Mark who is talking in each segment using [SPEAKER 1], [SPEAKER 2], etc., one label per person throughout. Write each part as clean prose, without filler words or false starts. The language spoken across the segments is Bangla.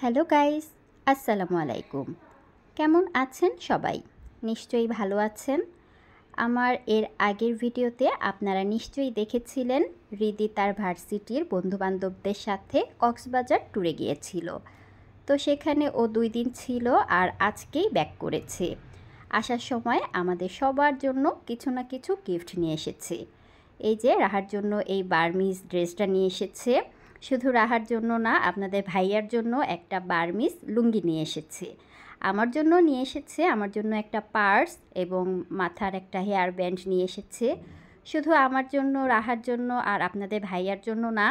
[SPEAKER 1] হ্যালো গাইস, আসসালামু আলাইকুম। কেমন আছেন সবাই? নিশ্চয়ই ভালো আছেন। আমার এর আগের ভিডিওতে আপনারা নিশ্চয়ই দেখেছিলেন রিদি তার ভার্সিটির বন্ধুবান্ধবদের সাথে কক্সবাজার ট্যুরে গিয়েছিল। তো সেখানে ও 2 দিন ছিল আর আজকেই ব্যাক করেছে। আসার সময় আমাদের সবার জন্য কিছু না কিছু গিফট নিয়ে এসেছে। এই যে রাহার জন্য এই বার্মিজ ড্রেসটা নিয়ে এসেছে। শুধু রাহার জন্য না, আপনাদের ভাইয়ার জন্য একটা বার্মিজ লুঙ্গি নিয়ে এসেছে। আমার জন্য নিয়ে এসেছে, আমার জন্য একটা পার্স এবং মাথার একটা হেয়ার ব্যান্ড নিয়ে এসেছে। শুধু আমার জন্য, রাহার জন্য আর আপনাদের ভাইয়ার জন্য না,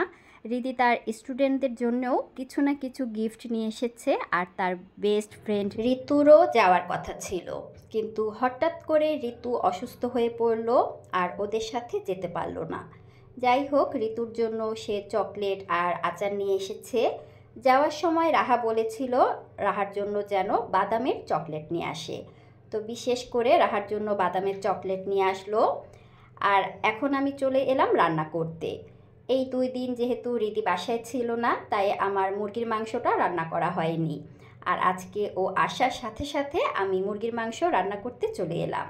[SPEAKER 1] রিদি তার স্টুডেন্টদের জন্যও কিছু না কিছু গিফট নিয়ে এসেছে। আর তার বেস্ট ফ্রেন্ড ঋতুরও যাওয়ার কথা ছিল, কিন্তু হঠাৎ করে ঋতু অসুস্থ হয়ে পড়ল আর ওদের সাথে যেতে পারলো না। যাই হোক, ঋতুর জন্য সে চকলেট আর আচার নিয়ে এসেছে। যাওয়ার সময় রাহা বলেছিল রাহার জন্য যেন বাদামের চকলেট নিয়ে আসে, তো বিশেষ করে রাহার জন্য বাদামের চকলেট নিয়ে আসলো। আর এখন আমি চলে এলাম রান্না করতে। এই 2 দিন যেহেতু রিদি বাসায় ছিল না, তাই আমার মুরগির মাংসটা রান্না করা হয়নি। আর আজকে ও আসার সাথে সাথে আমি মুরগির মাংস রান্না করতে চলে এলাম।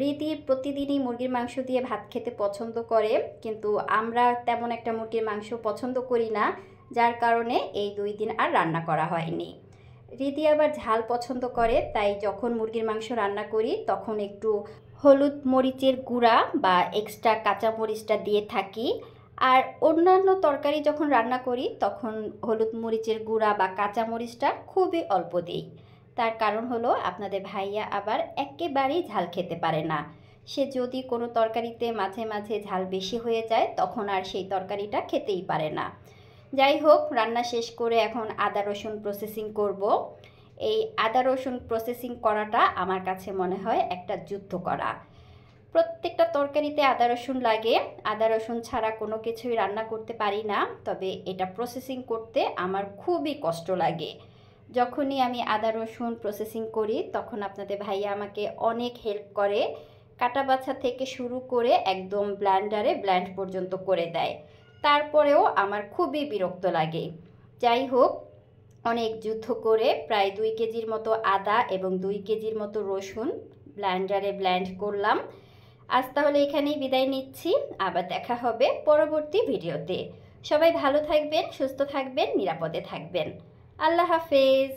[SPEAKER 1] রিদি প্রতিদিনই মুরগির মাংস দিয়ে ভাত খেতে পছন্দ করে, কিন্তু আমরা তেমন একটা মুরগির মাংস পছন্দ করি না, যার কারণে এই 2 দিন আর রান্না করা হয়নি। রিদি আবার ঝাল পছন্দ করে, তাই যখন মুরগির মাংস রান্না করি তখন একটু হলুদ মরিচের গুঁড়া বা এক্সট্রা কাঁচা মরিচটা দিয়ে থাকি। আর অন্যান্য তরকারি যখন রান্না করি তখন হলুদ মরিচের গুঁড়া বা কাঁচা মরিচটা খুবই অল্প দিই। তার কারণ হলো আপনাদের ভাইয়া আবার একেবারেই ঝাল খেতে পারে না। সে যদি কোনো তরকারিতে মাঝে মাঝে ঝাল বেশি হয়ে যায় তখন আর সেই তরকারিটা খেতেই পারে না। যাই হোক, রান্না শেষ করে এখন আদা রসুন প্রসেসিং করব। এই আদা রসুন প্রসেসিং করাটা আমার কাছে মনে হয় একটা যুদ্ধ করা। প্রত্যেকটা তরকারিতে আদা রসুন লাগে, আদা রসুন ছাড়া কোনো কিছুই রান্না করতে পারি না। তবে এটা প্রসেসিং করতে আমার খুবই কষ্ট লাগে। যখনই আমি আদা রসুন প্রসেসিং করি তখন আপনাদের ভাইয়া আমাকে অনেক হেল্প করে, কাটা বাছা থেকে শুরু করে একদম ব্লেন্ডারে ব্লেন্ড পর্যন্ত করে দেয়। তারপরেও আমার খুবই বিরক্ত লাগে। যাই হোক, অনেক যুদ্ধ করে প্রায় 2 কেজির মতো আদা এবং 2 কেজির মতো রসুন ব্লেন্ডারে ব্লেন্ড করলাম। আজ তাহলে এখানেই বিদায় নিচ্ছি, আবার দেখা হবে পরবর্তী ভিডিওতে। সবাই ভালো থাকবেন, সুস্থ থাকবেন, নিরাপদে থাকবেন। আল্লাহ হাফেজ।